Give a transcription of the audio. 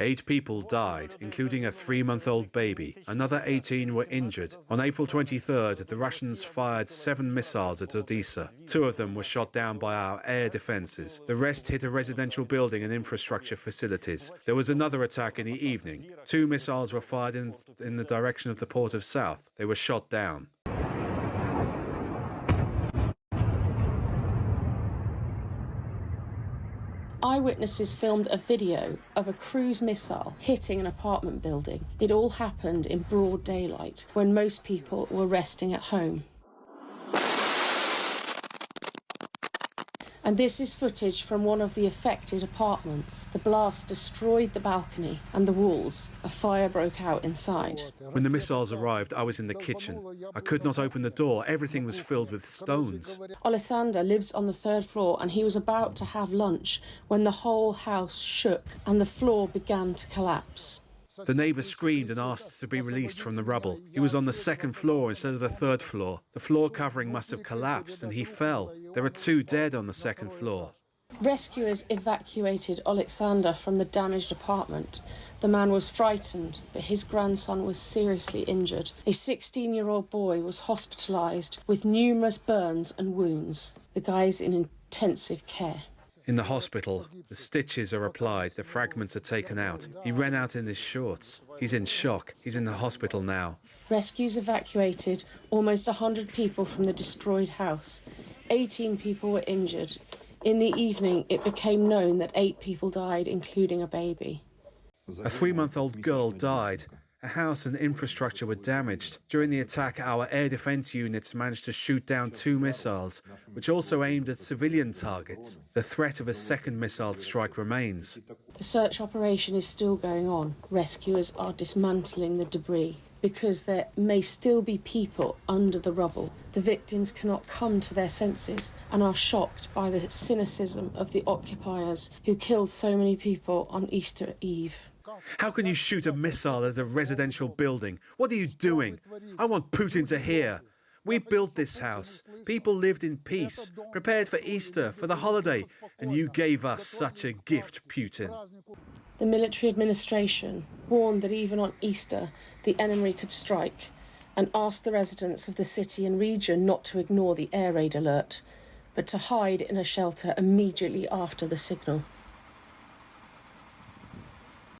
8 people died, including a 3-month-old baby. Another 18 were injured. On April 23rd, the Russians fired 7 missiles at Odessa. 2 of them were shot down by our air defences. The rest hit a residential building and infrastructure facilities. There was another attack in the evening. 2 missiles were fired in the direction of the port of South. They were shot down. Eyewitnesses filmed a video of a cruise missile hitting an apartment building. It all happened in broad daylight when most people were resting at home. And this is footage from one of the affected apartments. The blast destroyed the balcony and the walls. A fire broke out inside. When the missiles arrived, I was in the kitchen. I could not open the door. Everything was filled with stones. Alexander lives on the 3rd floor and he was about to have lunch when the whole house shook and the floor began to collapse. The neighbour screamed and asked to be released from the rubble. He was on the 2nd floor instead of the 3rd floor. The floor covering must have collapsed and he fell. There are 2 dead on the 2nd floor. Rescuers evacuated Alexander from the damaged apartment. The man was frightened, but his grandson was seriously injured. A 16-year-old boy was hospitalised with numerous burns and wounds. The guy is in intensive care. In the hospital, the stitches are applied, the fragments are taken out. He ran out in his shorts. He's in shock. He's in the hospital now. Rescues evacuated almost 100 people from the destroyed house. 18 people were injured. In the evening, it became known that 8 people died, including a baby. A 3-month-old girl died. A house and infrastructure were damaged. During the attack, our air defence units managed to shoot down 2 missiles, which also aimed at civilian targets. The threat of a second missile strike remains. The search operation is still going on. Rescuers are dismantling the debris because there may still be people under the rubble. The victims cannot come to their senses and are shocked by the cynicism of the occupiers who killed so many people on Easter Eve. How can you shoot a missile at a residential building? What are you doing? I want Putin to hear. We built this house. People lived in peace, prepared for Easter, for the holiday, and you gave us such a gift, Putin. The military administration warned that even on Easter, the enemy could strike and asked the residents of the city and region not to ignore the air raid alert, but to hide in a shelter immediately after the signal.